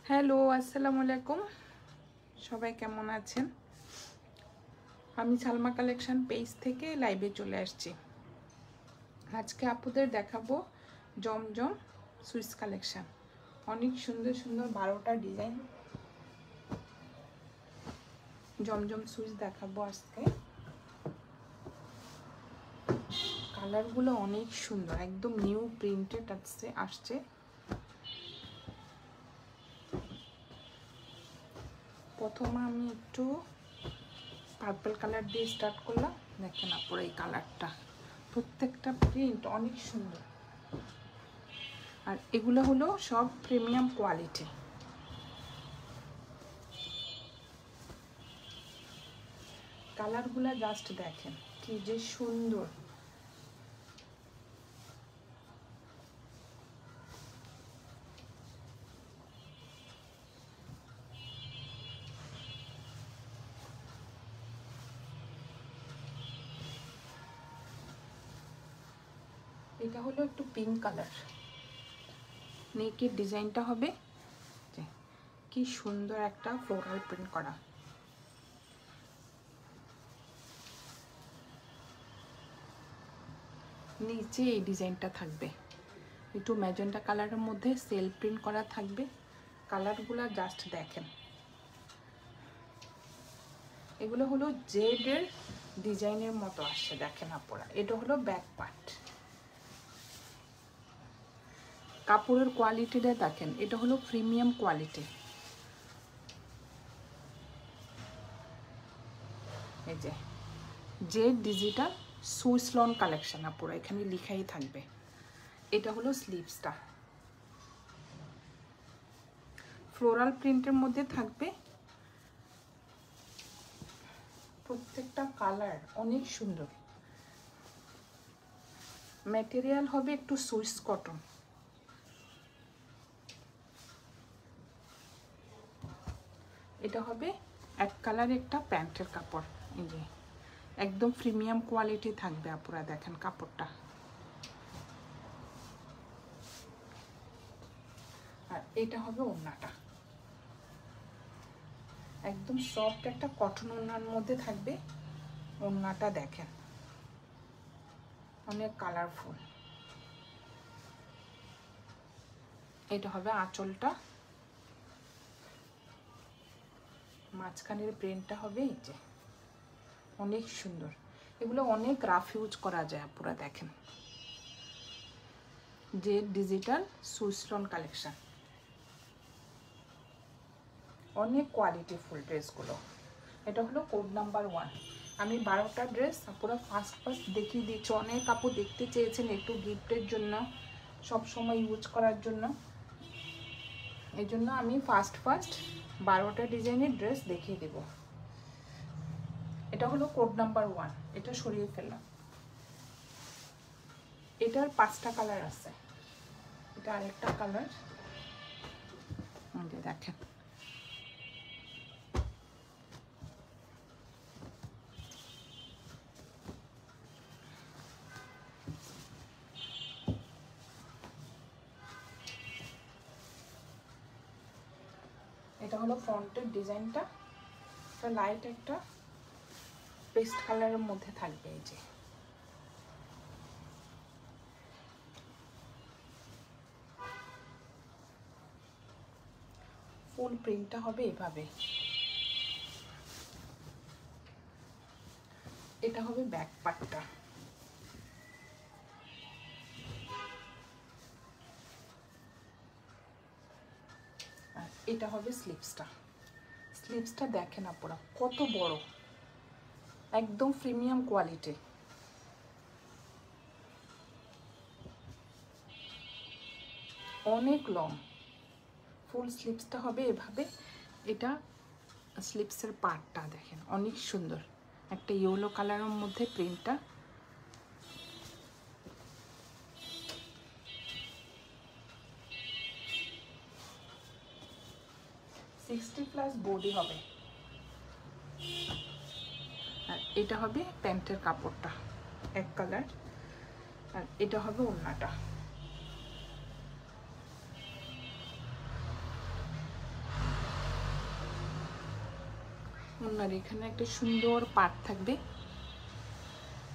Hello, আসসালামু আলাইকুম। সবাই কেমন আছেন? আমি সালমা কালেকশন পেজ থেকে লাইভে চলে আসছি। আজকে আপুদের দেখাবো জমজম সুইস কালেকশন। অনেক সুন্দর সুন্দর 12টা ডিজাইন জমজম সুইস দেখাবো আজকে। কালারগুলো অনেক সুন্দর, একদম নিউ প্রিন্টেড আসছে। প্রথমে আমি একটু পার্পল কালার দিয়ে স্টার্ট করলাম। দেখেন আপুরা এই কালারটা, প্রত্যেকটা প্রিন্ট অনেক সুন্দর। আর এগুলো হলো সব প্রিমিয়াম কোয়ালিটি। কালারগুলো জাস্ট দেখেন কি যে সুন্দর। এটা হলো একটু পিঙ্ক কালার। নেকের ডিজাইনটা হবে কি সুন্দর, একটা ফ্লোরাল প্রিন্ট করা। নিচে এই ডিজাইনটা থাকবে একটু ম্যাজেন্টা কালারের মধ্যে সেল প্রিন্ট করা থাকবে। কালারগুলো জাস্ট দেখেন। এগুলো হলো জেডের ডিজাইনের মতো আসছে, দেখেন আপনারা। এটা হলো ব্যাক পার্ট। কাপড়ের কোয়ালিটিটা দেখেন, এটা হলো প্রিমিয়াম কোয়ালিটি। এই যে Z digital Swiss loan collection আপুরা, এখানে লেখাই থাকবে। এটা হলো স্লিভসটা, ফ্লোরাল প্রিন্টের মধ্যে থাকবে। প্রত্যেকটা কালার অনেক সুন্দর। ম্যাটেরিয়াল হবে একটু সুইস কটন। এটা হবে এক কালার একটা প্যান্টের কাপড়। এই যে একদম প্রিমিয়াম কোয়ালিটি থাকবে আপুরা, দেখেন কাপড়টা। আর এটা হবে ওড়নাটা, একদম সফট একটা কটন ওড়নার মধ্যে থাকবে। ওড়নাটা দেখেন অনেক কালারফুল। এটা হবে আঁচলটা, মাঝখানের প্রিন্টটা হবে এই যে অনেক সুন্দর। এগুলো অনেক রাফ ইউজ করা যায় আপুরা, দেখেন। যে ডিজিটাল সুইস লন কালেকশন, অনেক কোয়ালিটিফুল ড্রেসগুলো। এটা হলো কোড নাম্বার 1। আমি 12টা ড্রেস পুরো ফার্স্ট দেখিয়ে দিচ্ছি। অনেক কাপড় দেখতে চেয়েছেন একটু গিফটের জন্য, সব সময় ইউজ করার জন্য। এই জন্য আমি ফার্স্ট 12টা ডিজাইনের ড্রেস দেখিয়ে দেব। এটা হলো কোড নাম্বার 1। এটা সরিয়ে ফেললাম। এটার 5টা কালার আছে। এটা আরেকটা কালার, দেখেন। এটা হলো ফ্রন্টের ডিজাইনটা। এটা লাইট একটা পেস্ট কালারের মধ্যে থাকবে। এই যে ফুল প্রিন্টটা হবে এভাবে। এটা হবে ব্যাক পার্টটা। আর এটা হবে স্লিভসটা। স্লিভসটা দেখেন আপনারা কত বড়, একদম প্রিমিয়াম কোয়ালিটি। অনেক লং। ফুল স্লিভসটা হবে এভাবে। এটা স্লিভসের পার্টটা দেখেন অনেক সুন্দর, একটা ইয়েলো কালারের মধ্যে প্রিন্টটা। +60 বডি হবে। আর এটা হবে প্যান্টের কাপড়টা, এক কালার। আর এটা হবে ওড়নাটা। ওনার এখানে একটা সুন্দর পাট থাকবে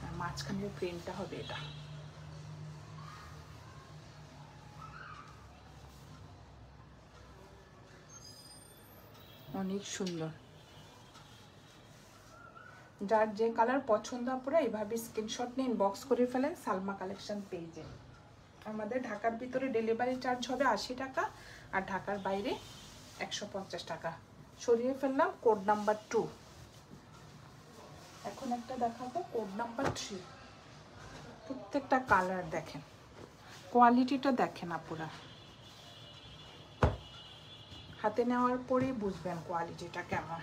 আর মাঝখানের প্রিন্টটা হবে এটা। অনেক সুন্দর। যার যে কালার পছন্দ আপনারা এইভাবে স্ক্রিনশট নিয়ে ইনবক্স করে ফেলেন সালমা কালেকশন পেজে। আমাদের ঢাকার ভিতরে ডেলিভারি চার্জ হবে 80 টাকা আর ঢাকার বাইরে 150 টাকা। সরিয়ে ফেললাম কোড নাম্বার 2। এখন একটা দেখাবো কোড নাম্বার 3। প্রত্যেকটা কালার দেখেন, কোয়ালিটিটা দেখেন আপুরা, হাতে নেওয়ার পরেই বুঝবেন কোয়ালিটিটা কেমন।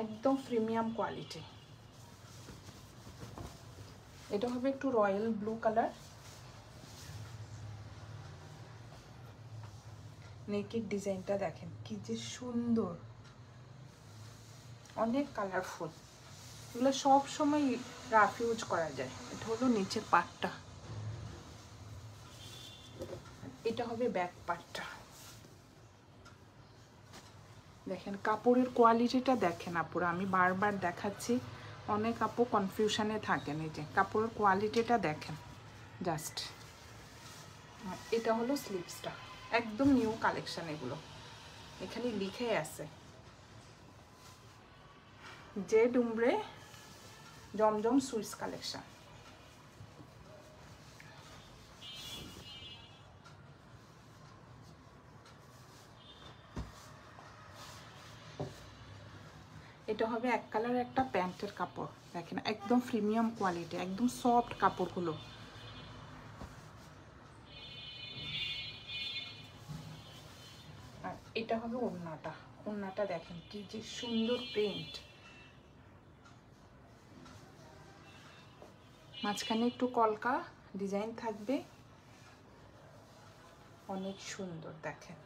একদম প্রিমিয়াম কোয়ালিটি। এটা হবে একটু রয়্যাল ব্লু কালার। নেকের ডিজাইনটা দেখেন কি যে সুন্দর, অনেক কালারফুল। এগুলো সব সময় রাফ ইউজ করা যায়। এটা হলো নিচের পাটটা, এটা হবে ব্যাক পাটটা। দেখেন কাপড়ের কোয়ালিটিটা দেখেন আপুরা, আমি বারবার দেখাচ্ছি, অনেক আপু কনফিউশনে থাকেন। এই যে কাপড়ের কোয়ালিটিটা দেখেন জাস্ট। এটা হলো স্লিভসটা, একদম নিউ কালেকশন। এগুলো এখানে লিখে আছে যে ডুমরে জমজম সুইস কালেকশন। এটা হবে এক কালার একটা প্যান্টের কাপড়। দেখেন একদম প্রিমিয়াম কোয়ালিটি, একদম সফট কাপড়গুলো। আর এটা হবে ওড়নাটা। ওড়নাটা দেখেন কি যে সুন্দর প্রিন্ট, মাঝখানে একটু কলকা ডিজাইন থাকবে, অনেক সুন্দর দেখেন।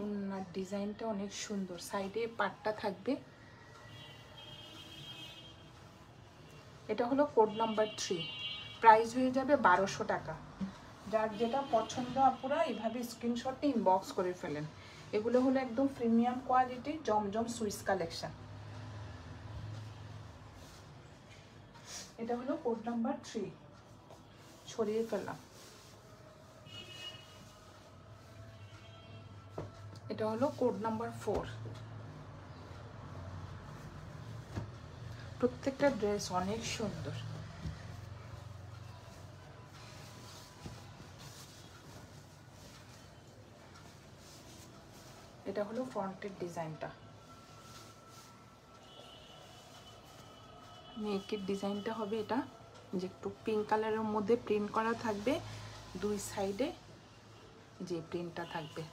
ওড়নার ডিজাইনটা অনেক সুন্দর, সাইডে পাটটা থাকবে। এটা হলো কোড নাম্বার 3, প্রাইস হয়ে যাবে 1200 টাকা। যার যেটা পছন্দ আপুরা এইভাবে স্ক্রিনশট নিয়ে ইনবক্স করে ফেলেন। এগুলো হলো একদম প্রিমিয়াম কোয়ালিটি জমজম সুইস কালেকশন। এটা হলো কোড নাম্বার 3, ছড়িয়ে ফেললাম। এটা হলো কোড নাম্বার 4। প্রত্যেকটা ড্রেস অনেক সুন্দর। এটা হলো ফ্রন্টের ডিজাইনটা, নেকের ডিজাইনটা হবে এটা যে একটু পিঙ্ক কালারের মধ্যে প্রিন্ট করা থাকবে, দুই সাইডে যে প্রিন্টটা থাকবে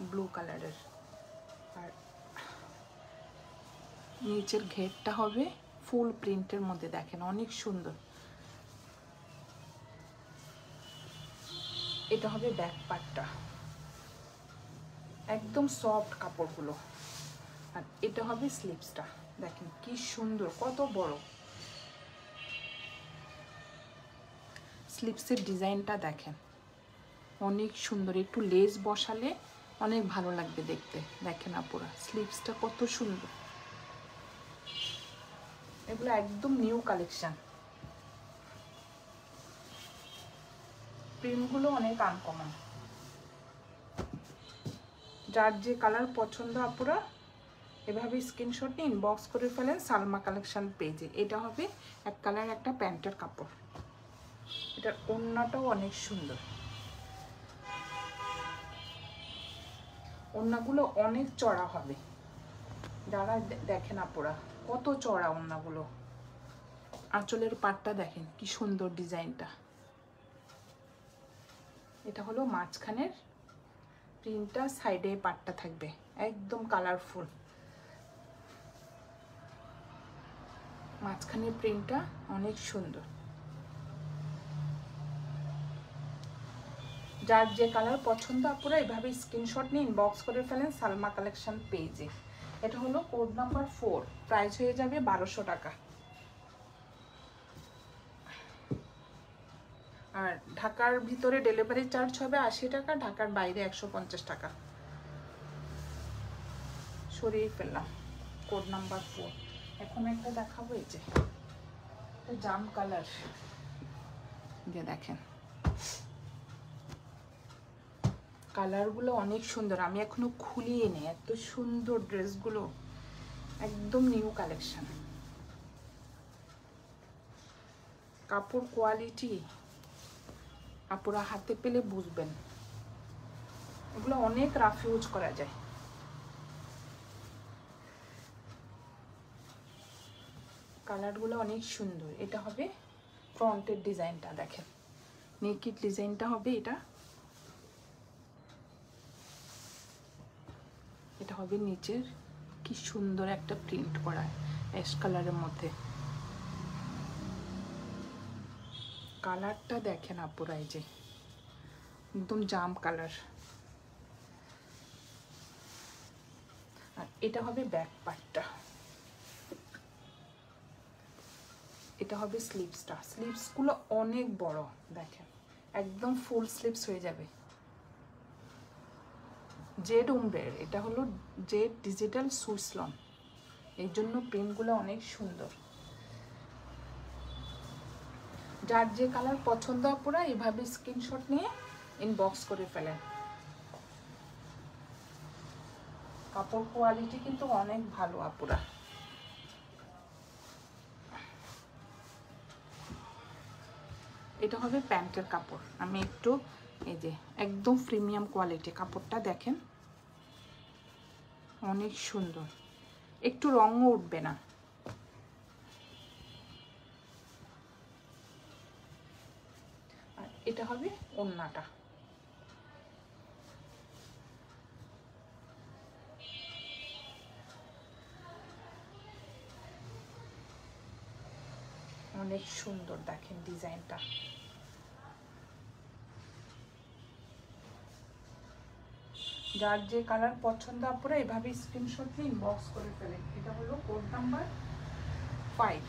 ব্লু কালারের। আর নিচের ঘেরটা হবে ফুল প্রিন্টের মধ্যে, দেখেন অনেক সুন্দর। এটা হবে ব্যাক পার্টটা, একদম সফট কাপড়গুলো। আর এটা হবে স্লিভসটা, দেখেন কি সুন্দর, কত বড় স্লিভসের ডিজাইনটা দেখেন অনেক সুন্দর। একটু লেস বসালে অনেক ভালো লাগবে দেখতে। দেখেন আপুরা স্লিভসটা কত সুন্দর। এগুলো একদম নিউ কালেকশন, প্রিন্টগুলো অনেক আনকমন। যার যে কালার পছন্দ আপুরা এভাবে স্ক্রিনশট নিয়ে ইনবক্স করে ফেলেন সালমা কালেকশন পেজে। এটা হবে এক কালার একটা প্যান্টের কাপড়। এটার ওড়নাটাও অনেক সুন্দর, ওড়নাগুলো অনেক চড়া হবে। যারা দেখেন আপুরা কত চড়া ওড়নাগুলো। আঁচলের পাটটা দেখেন কি সুন্দর ডিজাইনটা। এটা হলো মাঝখানের প্রিন্টটা, সাইডে পাটটা থাকবে একদম কালারফুল। মাঝখানের প্রিন্টটা অনেক সুন্দর। যার যে কালার পছন্দ আপুরা এভাবে স্ক্রিনশট নিয়ে ইনবক্স করে ফেলেন সালমা কালেকশন পেজে। এটা হলো কোড নাম্বার 4, প্রাইস হয়ে যাবে 1200 টাকা। আর ঢাকার ভিতরে ডেলিভারি চার্জ হবে 80 টাকা, ঢাকার বাইরে 150 টাকা। সরিয়ে ফেললাম কোড নাম্বার 4। এখন একটা দেখাবো, এই যে জাম কালার দিয়ে দেখেন, কালারগুলো অনেক সুন্দর। আমি এখনো খুলিয়ে নিই, এত সুন্দর ড্রেসগুলো, একদম নিউ কালেকশন। কাপড় কোয়ালিটি আপুরা হাতে পেলে বুঝবেন, এগুলো অনেক রাফ ইউজ করা যায়। কালারগুলো অনেক সুন্দর। এটা হবে ফ্রন্টের ডিজাইনটা, দেখেন নেকের ডিজাইনটা হবে এটা। এটা হবে নিচের, কি সুন্দর একটা প্রিন্ট করা অ্যাশ কালারের মধ্যে। কালারটা দেখেন আপুরা, এই যে একদম জাম কালার। আর এটা হবে ব্যাক পার্টটা, এটা হবে স্লিভসটা। স্লিভসগুলো অনেক বড়, দেখেন একদম ফুল স্লিভস হয়ে যাবে। জেড উমব্রের, এটা হলো জেড ডিজিটাল সুইসলন, এই জন্য প্রিন্টগুলো অনেক সুন্দর। যার যে কালার পছন্দ আপুরা এইভাবে স্ক্রিনশট নিয়ে ইনবক্স করে ফেলেন। কাপড় কোয়ালিটি কিন্তু অনেক ভালো আপুরা। এটা হবে প্যান্টের কাপড়। আমি একটু, এই যে একদম প্রিমিয়াম কোয়ালিটি কাপড়টা দেখেন, অনেক সুন্দর, একটু রঙও উঠবে না। আর এটা হবে ওড়নাটা, অনেক সুন্দর দেখেন ডিজাইনটা। যার যে কালার পছন্দ আপনারা এভাবে স্ক্রিনশট নিয়ে ইনবক্স করে ফেলেন। এটা হলো কোড নাম্বার 5,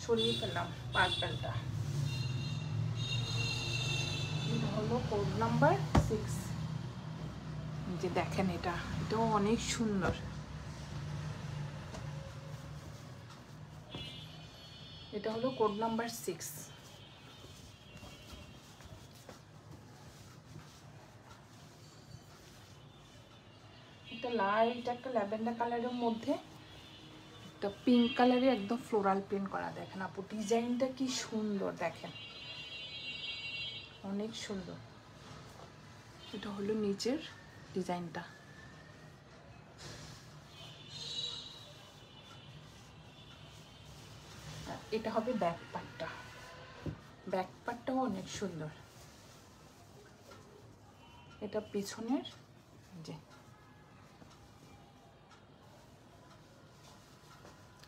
সরিয়ে ফেললাম পার্পলটা। এটা হলো কোড নাম্বার 6, যে দেখেন এটাও অনেক সুন্দর। এটা হলো কোড নাম্বার 6। একটা লাইট একটা ল্যাভেন্ডার কালারের মধ্যে একটা পিঙ্ক কালারে একদম ফ্লোরাল প্রিন্ট করা, দেখেন আপু ডিজাইনটা কি সুন্দর, দেখেন অনেক সুন্দর। এটা হলো নিচের ডিজাইনটা। এটা হবে ব্যাক পার্টটা, ব্যাক পার্টটাও অনেক সুন্দর। এটা পিছনের, যে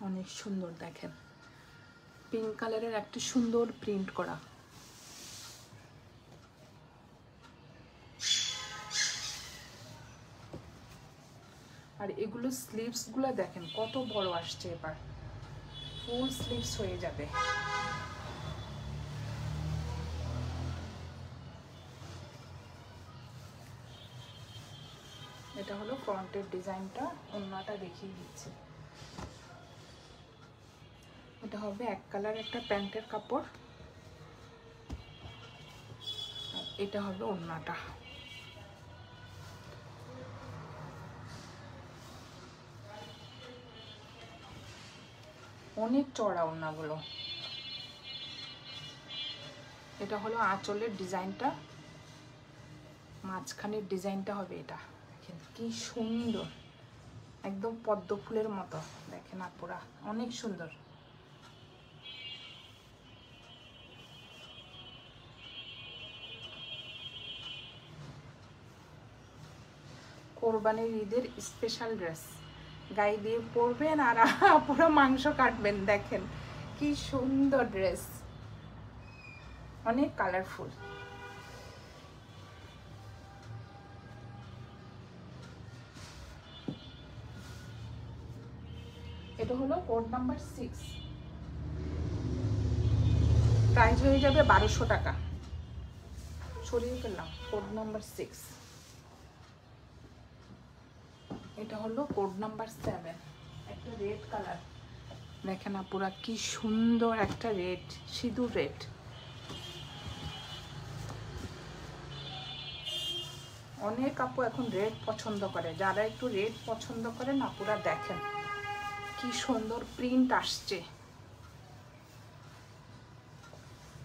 অনেক সুন্দর দেখেন পিঙ্ক কালারের একটা সুন্দর প্রিন্ট করা। আর এগুলো স্লিভস গুলো দেখেন কত বড় আসছে, এবার ফুল স্লিভস হয়ে যাবে। এটা হলো ফ্রন্টের ডিজাইনটা, ওড়নাটা দেখিয়ে দিচ্ছি। এটা হবে এক কালার একটা প্যান্টের কাপড়, এটা হবে ওড়নাটা। অনেক চড়া ওড়নাগুলো। এটা হলো আঁচলের ডিজাইনটা, মাঝখানের ডিজাইনটা হবে এটা, দেখেন কি সুন্দর, একদম পদ্ম ফুলের মতো, দেখেন আপুরা অনেক সুন্দর। কোরবানির ঈদের স্পেশাল ড্রেস, গায়ে দিয়ে পরবেন আর পুরো মাংস কাটবেন। দেখেন কি সুন্দর ড্রেস, অনেক কালারফুল। এটা হলো কোড নাম্বার 6। প্রাইস হয়ে যাবে 1200 টাকা। সরিয়ে ফেললাম। কোড নাম্বার 6, এটা হলো কোড নাম্বার 7, একটা রেড কালার। দেখেন আপুরা কি সুন্দর একটা রেড, সিঁদুর রেড। অনেক আপু এখন রেড পছন্দ করে, যারা একটু রেড পছন্দ করেন আপুরা দেখেন কি সুন্দর প্রিন্ট আসছে।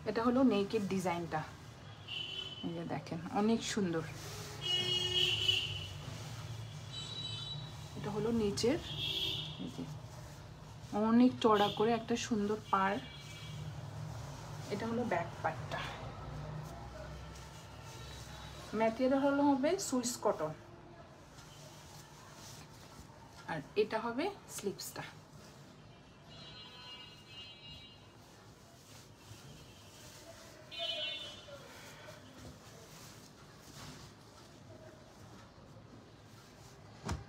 এটা হলো নেকের ডিজাইনটা, এই যে দেখেন অনেক সুন্দর। এটা হলো নিচের, এই যে অনেক চড়া করে একটা সুন্দর পাড়। এটা হলো ব্যাক পার্টটা। ম্যাটেরিয়াল হলো হবে সুইস কটন, আর এটা হবে স্লিপসটা।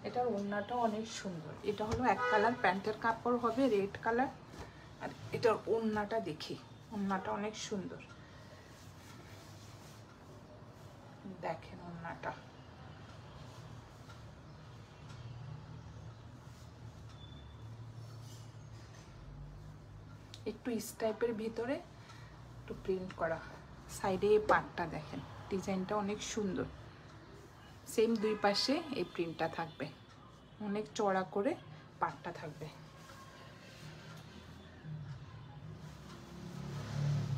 এটার ওড়নাটাও অনেক সুন্দর। এটা হলো এক কালার প্যান্টের কাপড় হবে রেড কালার, আর এটার ওড়নাটা দেখি, ওড়নাটা অনেক সুন্দর। দেখেন ওড়নাটা একটু ইস টাইপের ভিতরে একটু প্রিন্ট করা। সাইডে এই পাটটা দেখেন, ডিজাইনটা অনেক সুন্দর। সেম দুই পাশে এই প্রিন্টটা থাকবে, অনেক চড়া করে পাটটা থাকবে।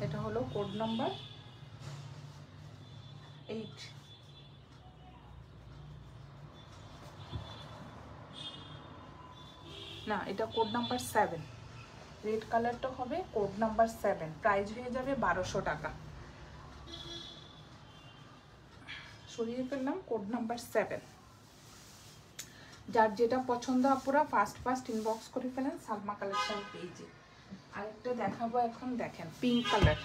এটা হলো কোড নাম্বার 8, না এটা কোড নাম্বার 7। রেড কালারটা হবে কোড নাম্বার 7, প্রাইস হয়ে যাবে 1200 টাকা। সরিয়ে ফেললাম। কোড নাম্বার 7, যার যেটা পছন্দ আপুরা ফার্স্ট ইনবক্স করে ফেলেন সালমা কালেকশন পেজে। আরেকটা দেখাবো এখন, দেখেন পিঙ্ক কালার,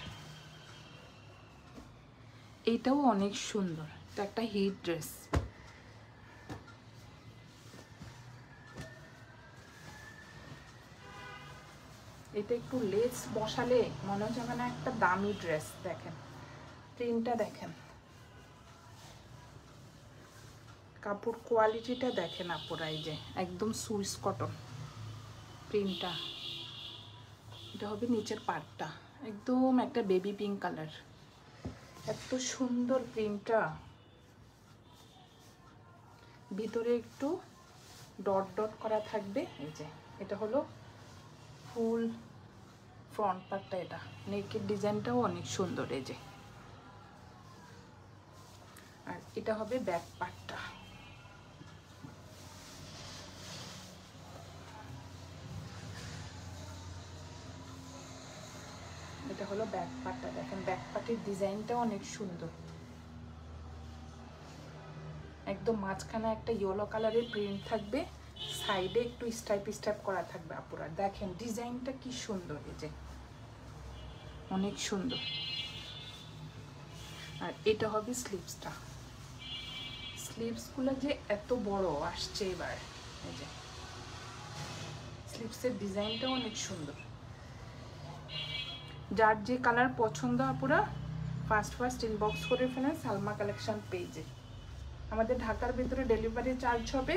এইটাও অনেক সুন্দর। এটা একটা হিট ড্রেস। এটা একটু লেস বসালে মনে হচ্ছে মানে একটা দামি ড্রেস। দেখেন প্রিন্টটা দেখেন, কাপড় কোয়ালিটিটা দেখেন আপুরা, এই যে একদম সুইস কটন প্রিন্টটা। এটা হবে নিচের পার্টটা, একদম একটা বেবি পিঙ্ক কালার। এত সুন্দর প্রিন্টটা, ভিতরে একটু ডট ডট করা থাকবে। এই যে এটা হলো ফুল ফ্রন্ট পার্টটা, এটা নেকের ডিজাইনটাও অনেক সুন্দর। এই যে, আর এটা হবে ব্যাক পার্টটা। এটা হলো ব্যাক পার্টটা, দেখেন ব্যাক পার্টের ডিজাইনটাও অনেক সুন্দর। একদম মাঝখানে একটা ইয়েলো কালারের প্রিন্ট থাকবে, সাইডে একটু স্টাইপ করা থাকবে আপুরা। দেখেন ডিজাইনটা কি সুন্দর, এই যে অনেক সুন্দর। আর এটা হবে স্লিভসটা। স্লিভসগুলো যে এত বড় আসছে এবার, এই যে স্লিভসের ডিজাইনটাও অনেক সুন্দর। যার যে কালার পছন্দ আপুরা ফার্স্ট ইনবক্স করে ফেলেন সালমা কালেকশন পেজে। আমাদের ঢাকার ভিতরে ডেলিভারি চার্জ হবে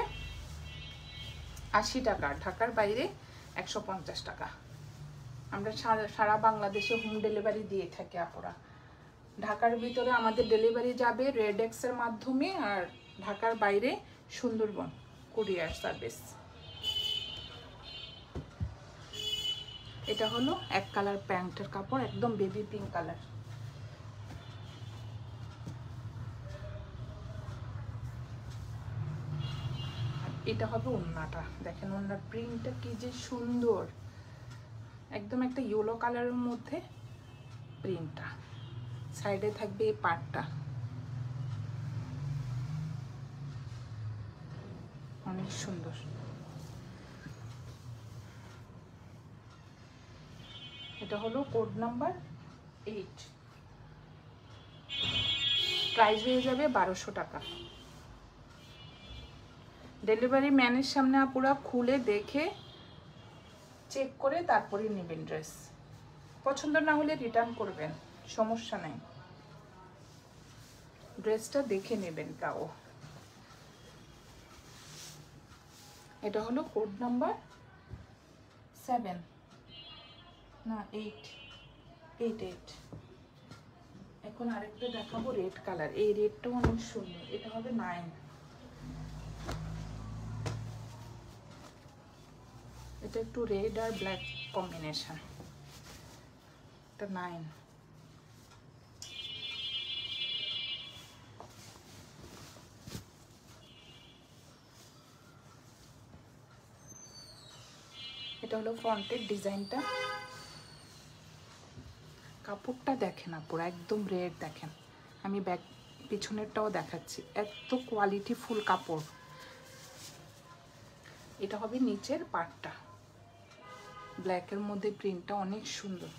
80 টাকা, ঢাকার বাইরে 150 টাকা। আমরা সারা বাংলাদেশে হোম ডেলিভারি দিয়ে থাকি আপুরা। ঢাকার ভিতরে আমাদের ডেলিভারি যাবে রেডেক্সের মাধ্যমে, আর ঢাকার বাইরে সুন্দরবন কুরিয়ার সার্ভিস। এটা হলো এক কালার প্যান্টের কাপড়, একদম বেবি পিঙ্ক কালার। এটা হবে ওড়নাটা, দেখেন ওড়নার প্রিন্টটা কি যে সুন্দর, একদম একটা ইয়েলো কালারের মধ্যে প্রিন্টটা। সাইডে থাকবে এই পাটটা, অনেক সুন্দর। এটা হলো কোড নাম্বার 8, প্রাইস হয়ে যাবে 1200 টাকা। ডেলিভারি ম্যানের সামনে আপুরা খুলে দেখে চেক করে তারপরে নেবেন ড্রেস। পছন্দ না হলে রিটার্ন করবেন, সমস্যা নাই, ড্রেসটা দেখে নেবেন তাও। এটা হলো কোড নাম্বার 7 না 8। এখন আরেকটা দেখাবো রেড কালার, এই রেডটাও অনেক সুন্দর, এটা হবে 9। এটা একটু রেড আর ব্ল্যাক কম্বিনেশন, এটা 9। এটা হলো ফ্রন্টের ডিজাইনটা। কাপড়টা দেখেন পুরো একদম রেড, দেখেন আমি ব্যাক পিছনেরটাও দেখাচ্ছি, এত কোয়ালিটি ফুল কাপড়। এটা হবে নিচের পাটটা, ব্ল্যাকের মধ্যে প্রিন্টটা অনেক সুন্দর।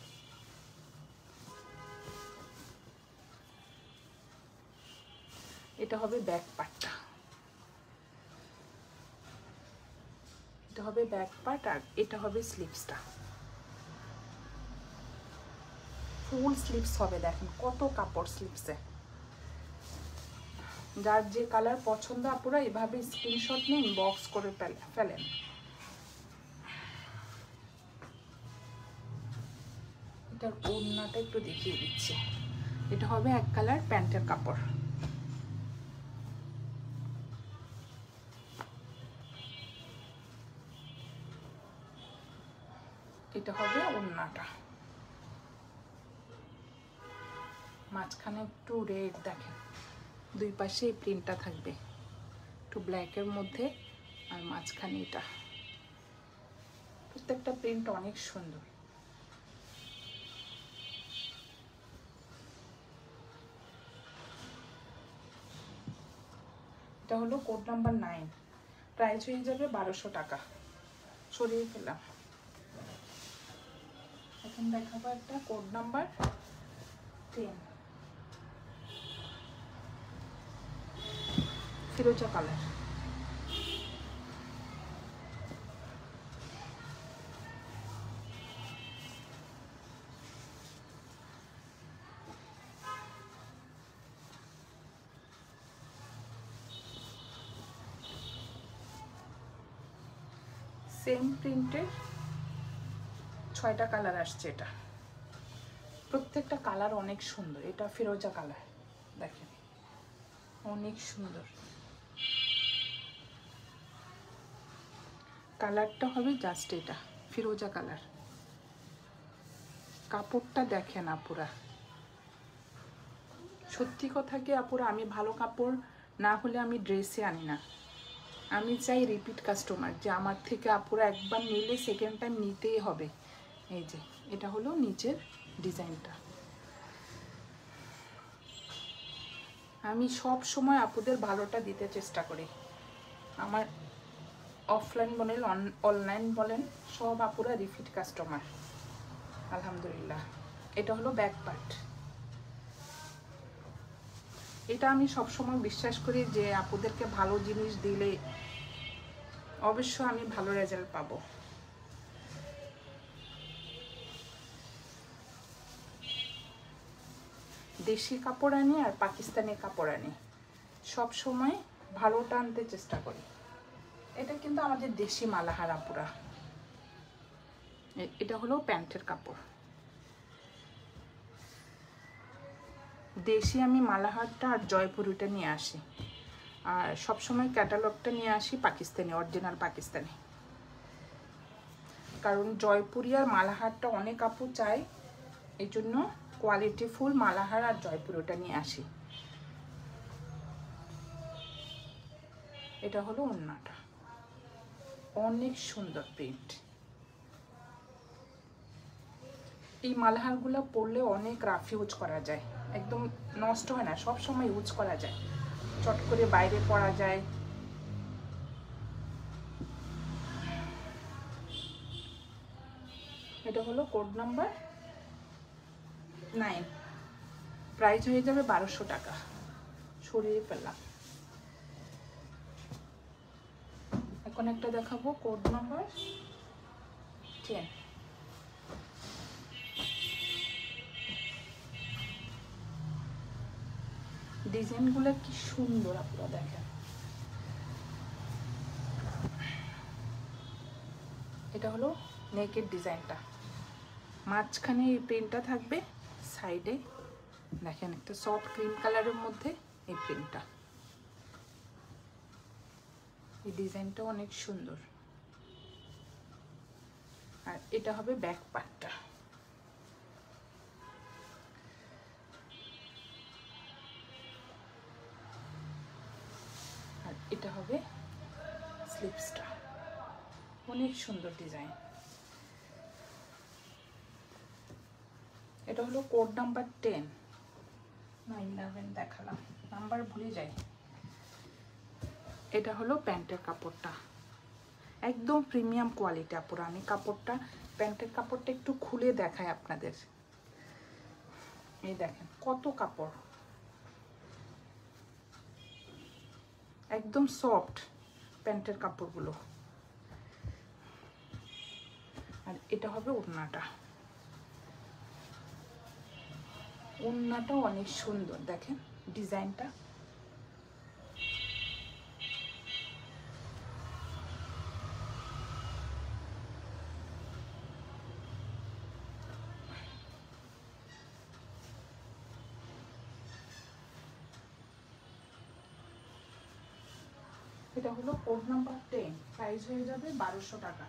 এটা হবে ব্যাক পার্টটা, এটা হবে ব্যাক পার্ট, আর এটা হবে স্লিভসটা, ফুল স্লিভস হবে। দেখেন কত কাপড় স্লিভসে। যার যে কালার পছন্দ আপুরা এভাবে স্ক্রিনশট নিন, বক্স করে ফেলেন। এটার ওড়নাটা একটু দেখিয়ে দিচ্ছি, এটা হবে এক কালার প্যান্টের কাপড়। এটা হবে ওড়নাটা, মাঝখানে একটু রেড, দেখেন দুই পাশে এই প্রিন্টটা থাকবে একটু ব্ল্যাকের মধ্যে, আর মাঝখানে এটা, প্রত্যেকটা প্রিন্ট অনেক সুন্দর। এটা হলো কোড নাম্বার 9, প্রাইস হয়ে যাবে 1200 টাকা। সরিয়ে ফেলাম। এখন দেখাবো একটা কোড নাম্বার 10, ফিরোজা কালার। সেম প্রিন্টের 6টা কালার আসছে, এটা প্রত্যেকটা কালার অনেক সুন্দর। এটা ফিরোজা কালার, দেখেন অনেক সুন্দর কালারটা হবে জাস্ট এটা ফিরোজা কালার। কাপড়টা দেখেন আপুরা, সত্যি কথা কি আপুরা, আমি ভালো কাপড় না হলে আমি ড্রেসে আনি না। আমি চাই রিপিট কাস্টমার, যে আমার থেকে আপুরা একবার নিলে সেকেন্ড টাইম নিতেই হবে। এই যে এটা হলো নিচের ডিজাইনটা। আমি সব সময় আপুদের ভালোটা দিতে চেষ্টা করি, আমার অফলাইন বলেন অনলাইন বলেন সব আপুরা রিপিট কাস্টমার আলহামদুলিল্লাহ। এটা হলো ব্যাক পার্ট। এটা আমি সব সময় বিশ্বাস করি যে আপুদেরকে ভালো জিনিস দিলে অবশ্য আমি ভালো রেজাল্ট পাবো। দেশি কাপড় আনি আর পাকিস্তানি কাপড় আনি, সব সময় ভালোটা আনতে চেষ্টা করি। এটা কিন্তু আমাদের দেশি মালাহার আপুরা। এটা হলো প্যান্টের কাপড়, দেশি আমি মালাহারটা আর জয়পুরিটা নিয়ে আসি, আর সবসময় ক্যাটালগটা নিয়ে আসি পাকিস্তানি, অরিজিনাল পাকিস্তানি। কারণ জয়পুরি আর মালাহারটা অনেক আপু চাই, এই জন্য কোয়ালিটি ফুল মালাহার আর জয়পুরিটা নিয়ে আসি। এটা হলো ওড়নাটা, অনেক সুন্দর প্রিন্ট। এই মালাহারগুলো পরলে অনেক রাফ ইউজ করা যায়, একদম নষ্ট হয় না, সব সময় ইউজ করা যায়, চট করে বাইরে পরা যায়। এটা হলো কোড নাম্বার 9, প্রাইস হয়ে যাবে 1200 টাকা। সরিয়ে ফেললাম। এখন একটা দেখাবো কোড নাম্বার 10, ডিজাইনগুলো কি সুন্দর আপনারা দেখেন। এটা হলো নেকের ডিজাইনটা, মাঝখানে এই প্রিন্টটা থাকবে, সাইডে দেখেন একটা সফট ক্রিম কালারের মধ্যে এই প্রিন্টটা। এই ডিজাইনটা অনেক সুন্দর। আর এটা হবে ব্যাক পার্টটা। আর এটা হবে স্লিপসটা, অনেক সুন্দর ডিজাইন। এটা হলো কোড নাম্বার 10 না 11 দেখালাম, নাম্বার ভুলে যাই। এটা হলো প্যান্টের কাপড়টা, একদম প্রিমিয়াম কোয়ালিটি আপুরা। আমি কাপড়টা, প্যান্টের কাপড়টা একটু খুলে দেখাই আপনাদের। এই দেখেন কত কাপড়, একদম সফট প্যান্টের কাপড়গুলো। আর এটা হবে ওড়নাটা, ওড়নাটাও অনেক সুন্দর দেখেন ডিজাইনটা। এটা হলো কোড নাম্বার 10, প্রাইস হয়ে যাবে 1200 টাকা।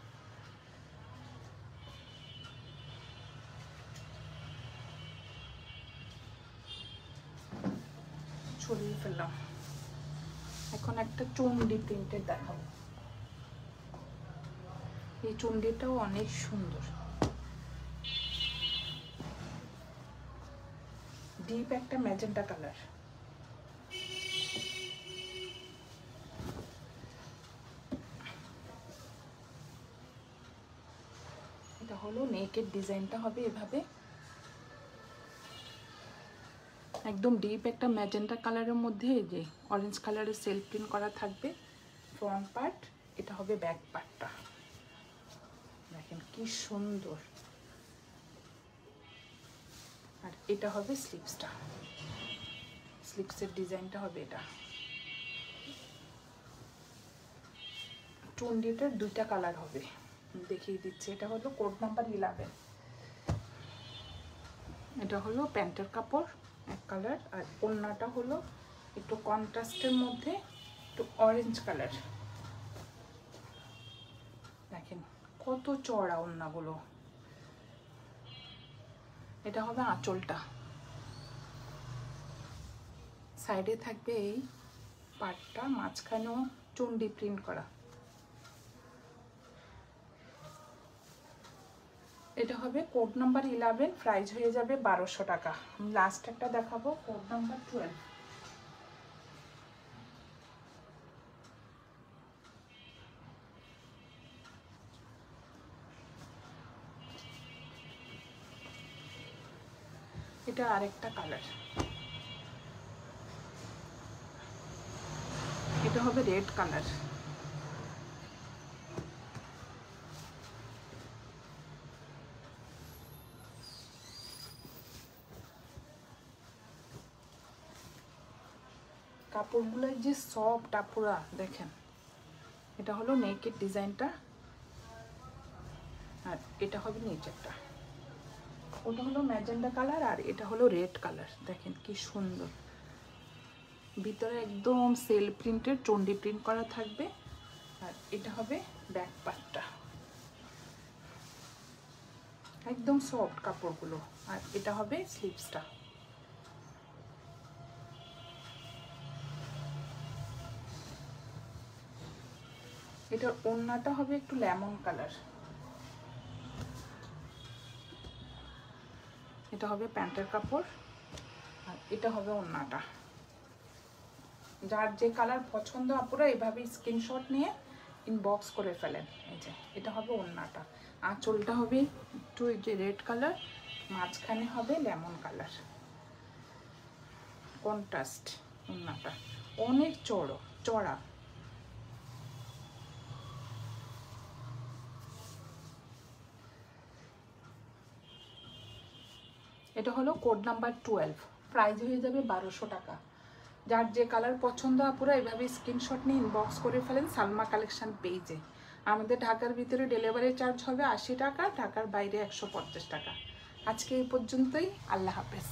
ছড়িয়ে ফেললাম। এখন একটা চুন্ডি প্রিন্টের দেখাবো। এই চুন্ডিটাও অনেক সুন্দর, ডিপ একটা ম্যাজেন্টা কালার। এটা হলো নেকের ডিজাইনটা হবে এভাবে, একদম ডিপ একটা ম্যাজেন্টা কালারের মধ্যে এই যে অরেঞ্জ কালারের সেলফ প্রিন্ট করা থাকবে ফ্রন্ট পার্ট। এটা হবে ব্যাক পার্টটা, দেখেন কি সুন্দর। আর এটা হবে স্লিপসটা, স্লিপসের ডিজাইনটা হবে এটা। চুন্ডিটার দুইটা কালার হবে, দেখিয়ে দিচ্ছি। এটা হলো কোড নাম্বার 11। এটা হলো প্যান্টের কাপড় এক কালার, আর ওড়নাটা হলো একটু কন্ট্রাস্টের মধ্যে একটু অরেঞ্জ কালার। দেখেন কত চড়া ওড়নাগুলো। এটা হবে আঁচলটা, সাইডে থাকবে এই পাটটা, মাঝখানেও চুন্ডি প্রিন্ট করা। এটা হবে কোড নাম্বার 11, প্রাইস হয়ে যাবে 1200 টাকা। আমি লাস্ট একটা দেখাবো, কোড নাম্বার 12। এটা আরেকটা কালার, এটা হবে রেড কালার। কাপড়গুলো যে সফট আপুরা দেখেন। এটা হলো নেকের ডিজাইনটা, আর এটা হবে নিচেরটা। ওটা হলো ম্যাজেন্ডা কালার, আর এটা হলো রেড কালার। দেখেন কি সুন্দর, ভিতরে একদম সেল প্রিন্টের চন্ডি প্রিন্ট করা থাকবে। আর এটা হবে ব্যাক পার্টটা, একদম সফট কাপড়গুলো। আর এটা হবে স্লিভসটা। এটার ওড়নাটা হবে একটু লেমন কালার। এটা হবে প্যান্টের কাপড়, আর এটা হবে ওড়নাটা। যার যে কালার পছন্দ আপুরা এভাবে স্ক্রিনশট নিয়ে ইনবক্স করে ফেলেন। এই যে এটা হবে ওড়নাটা, আঁচলটা হবে একটু এই যে রেড কালার, মাঝখানে হবে লেমন কালার, কন্ট্রাস্ট। ওড়নাটা অনেক চড়া। এটা হলো কোড নাম্বার 12, প্রাইস হয়ে যাবে 1200 টাকা। যার যে কালার পছন্দ আপুরা এভাবে স্ক্রিনশট নিয়ে ইনবক্স করে ফেলেন সালমা কালেকশন পেজে। আমাদের ঢাকার ভিতরে ডেলিভারি চার্জ হবে 80 টাকা, ঢাকার বাইরে 150 টাকা। আজকে এই পর্যন্তই, আল্লাহ হাফেজ।